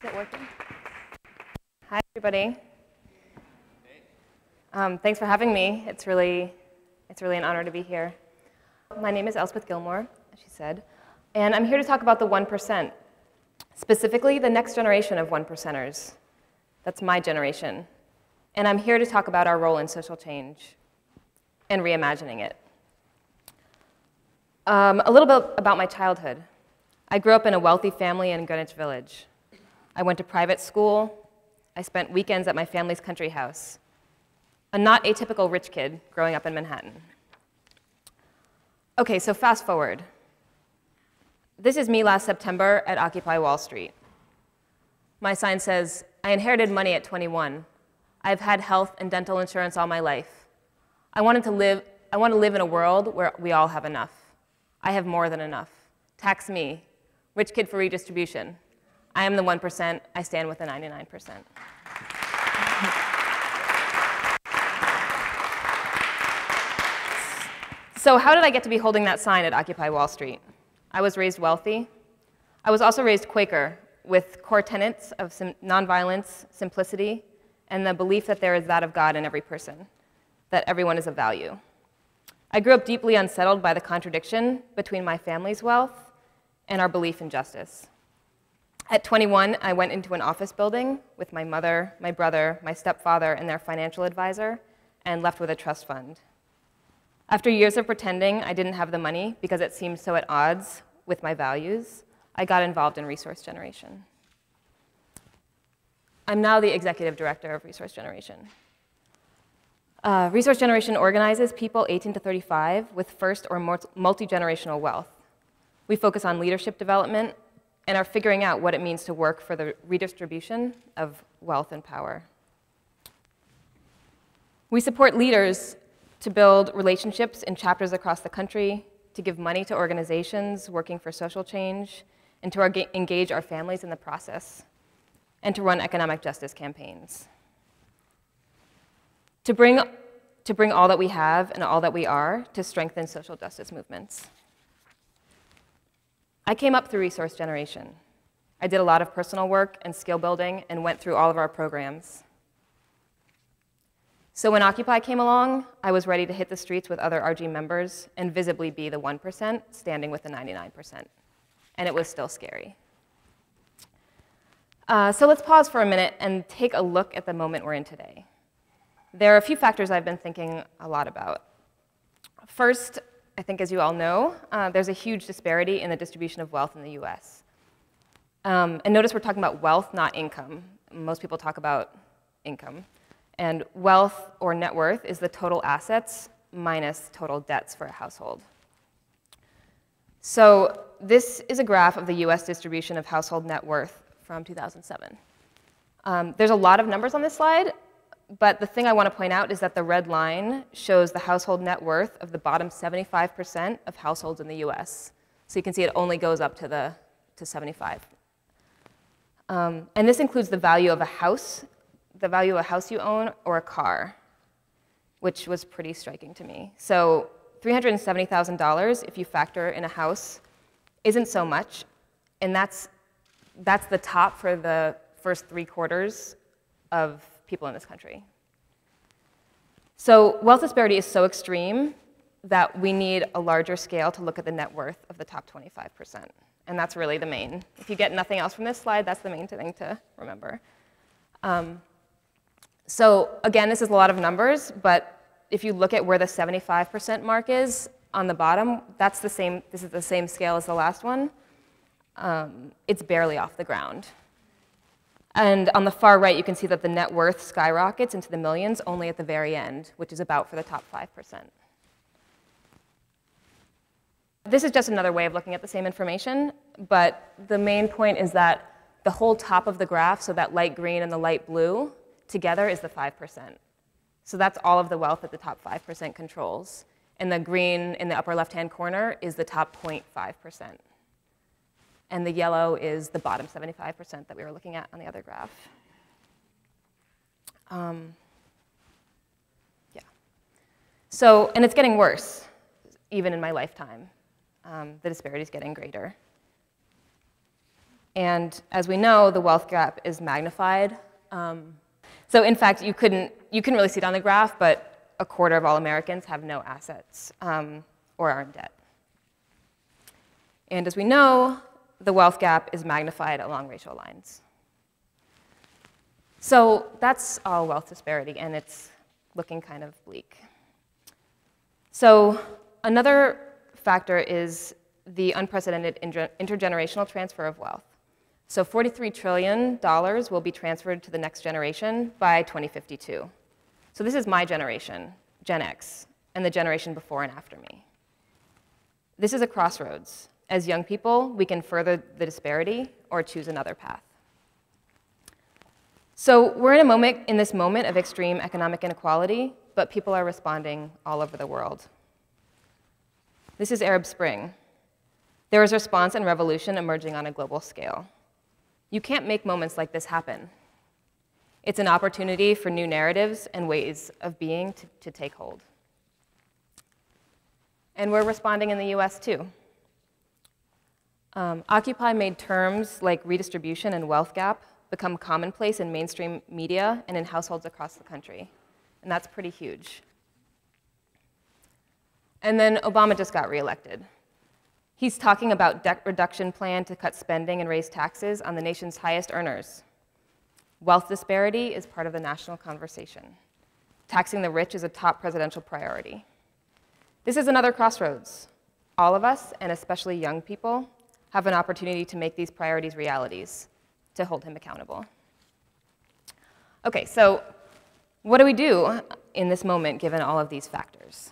Is it working? Hi, everybody. Thanks for having me. It's really an honor to be here. My name is Elspeth Gilmore, as she said, and I'm here to talk about the 1%, specifically the next generation of 1%ers. That's my generation. And I'm here to talk about our role in social change and reimagining it. A little bit about my childhood. I grew up in a wealthy family in Greenwich Village. I went to private school. I spent weekends at my family's country house. A not atypical rich kid growing up in Manhattan. Okay, so fast forward. This is me last September at Occupy Wall Street. My sign says, I inherited money at 21. I've had health and dental insurance all my life. I want to live in a world where we all have enough. I have more than enough. Tax me, rich kid for redistribution. I am the 1%, I stand with the 99%. So how did I get to be holding that sign at Occupy Wall Street? I was raised wealthy. I was also raised Quaker, with core tenets of nonviolence, simplicity, and the belief that there is that of God in every person, that everyone is of value. I grew up deeply unsettled by the contradiction between my family's wealth and our belief in justice. At 21, I went into an office building with my mother, my brother, my stepfather, and their financial advisor, and left with a trust fund. After years of pretending I didn't have the money because it seemed so at odds with my values, I got involved in resource generation. I'm now the executive director of Resource Generation. Resource Generation organizes people 18 to 35 with first or multi-generational wealth. We focus on leadership development and are figuring out what it means to work for the redistribution of wealth and power. We support leaders to build relationships in chapters across the country, to give money to organizations working for social change, and to engage our families in the process, and to run economic justice campaigns. To bring all that we have and all that we are to strengthen social justice movements. I came up through Resource Generation. I did a lot of personal work and skill building and went through all of our programs. So when Occupy came along, I was ready to hit the streets with other RG members and visibly be the 1% standing with the 99%. And it was still scary. So let's pause for a minute and take a look at the moment we're in today. There are a few factors I've been thinking a lot about. First, I think as you all know, there's a huge disparity in the distribution of wealth in the US. And notice we're talking about wealth, not income. Most people talk about income. And wealth or net worth is the total assets minus total debts for a household. So this is a graph of the US distribution of household net worth from 2007. There's a lot of numbers on this slide, but the thing I want to point out is that the red line shows the household net worth of the bottom 75% of households in the US. So you can see it only goes up to 75. And this includes the value of a house you own, or a car, which was pretty striking to me. So $370,000, if you factor in a house, isn't so much, and that's the top for the first 3/4 of people in this country. So wealth disparity is so extreme that we need a larger scale to look at the net worth of the top 25%. And that's really the main. If you get nothing else from this slide, that's the main thing to remember. So again, this is a lot of numbers, but if you look at where the 75% mark is on the bottom, this is the same scale as the last one. It's barely off the ground. And on the far right, you can see that the net worth skyrockets into the millions only at the very end, which is about for the top 5%. This is just another way of looking at the same information, but the main point is that the whole top of the graph, so that light green and the light blue, together is the 5%. So that's all of the wealth that the top 5% controls. And the green in the upper left-hand corner is the top 0.5%. And the yellow is the bottom 75% that we were looking at on the other graph. Yeah. So, and it's getting worse, even in my lifetime. The disparity is getting greater. And as we know, the wealth gap is magnified. So in fact, you couldn't really see it on the graph, but a quarter of all Americans have no assets or are in debt. And as we know, the wealth gap is magnified along racial lines. So that's all wealth disparity, and it's looking kind of bleak. So another factor is the unprecedented intergenerational transfer of wealth. So $43 trillion will be transferred to the next generation by 2052. So this is my generation, Gen X, and the generation before and after me. This is a crossroads. As young people, we can further the disparity or choose another path. So we're in this moment of extreme economic inequality, but people are responding all over the world. This is Arab Spring. There is response and revolution emerging on a global scale. You can't make moments like this happen. It's an opportunity for new narratives and ways of being to take hold. And we're responding in the US too. Occupy made terms like redistribution and wealth gap become commonplace in mainstream media and in households across the country. And that's pretty huge. And then Obama just got reelected. He's talking about debt reduction plan to cut spending and raise taxes on the nation's highest earners. Wealth disparity is part of the national conversation. Taxing the rich is a top presidential priority. This is another crossroads. All of us, and especially young people, have an opportunity to make these priorities realities, to hold him accountable. Okay, so what do we do in this moment given all of these factors?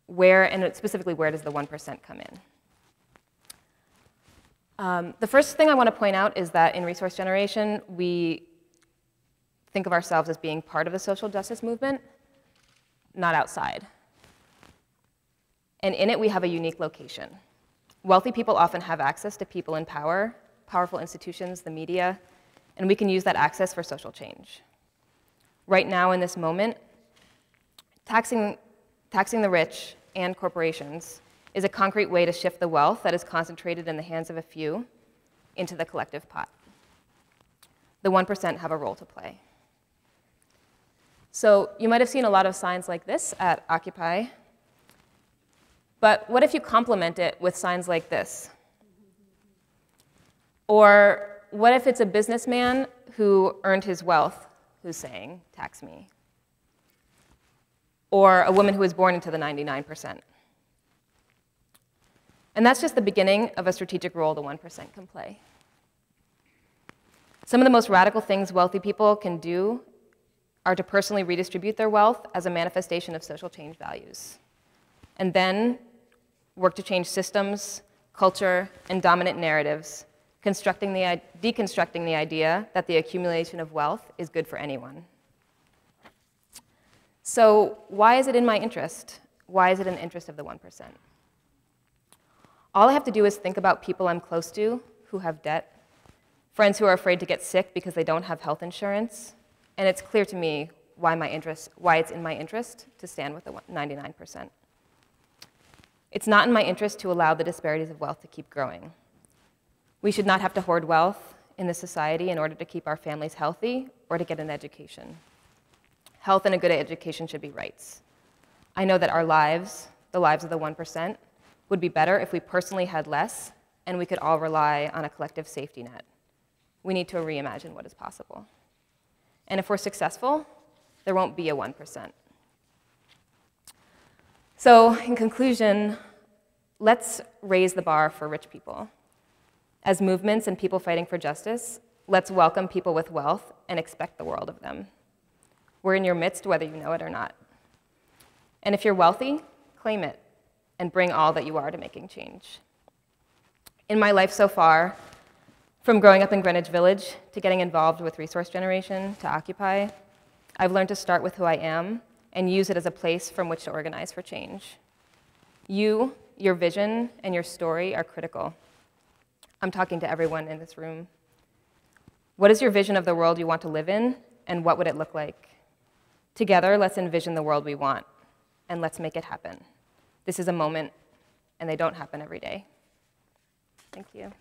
Where, and specifically, where does the 1% come in? The first thing I want to point out is that in resource generation, we think of ourselves as being part of the social justice movement, not outside. And in it, we have a unique location. Wealthy people often have access to people in power, powerful institutions, the media, and we can use that access for social change. Right now, in this moment, taxing the rich and corporations is a concrete way to shift the wealth that is concentrated in the hands of a few into the collective pot. The 1% have a role to play. So you might have seen a lot of signs like this at Occupy, but what if you complement it with signs like this? Or what if it's a businessman who earned his wealth who's saying, tax me? Or a woman who was born into the 99%. And that's just the beginning of a strategic role the 1% can play. Some of the most radical things wealthy people can do are to personally redistribute their wealth as a manifestation of social change values, and then work to change systems, culture, and dominant narratives, deconstructing the idea that the accumulation of wealth is good for anyone. So why is it in my interest? Why is it in the interest of the 1%? All I have to do is think about people I'm close to who have debt, friends who are afraid to get sick because they don't have health insurance, and it's clear to me why it's in my interest to stand with the 99%. It's not in my interest to allow the disparities of wealth to keep growing. We should not have to hoard wealth in this society in order to keep our families healthy or to get an education. Health and a good education should be rights. I know that our lives, the lives of the 1%, would be better if we personally had less and we could all rely on a collective safety net. We need to reimagine what is possible. And if we're successful, there won't be a 1%. So in conclusion, let's raise the bar for rich people. As movements and people fighting for justice, let's welcome people with wealth and expect the world of them. We're in your midst whether you know it or not. And if you're wealthy, claim it and bring all that you are to making change. In my life so far, from growing up in Greenwich Village to getting involved with resource generation to Occupy, I've learned to start with who I am and use it as a place from which to organize for change. You, your vision, and your story are critical. I'm talking to everyone in this room. What is your vision of the world you want to live in, and what would it look like? Together, let's envision the world we want, and let's make it happen. This is a moment, and they don't happen every day. Thank you.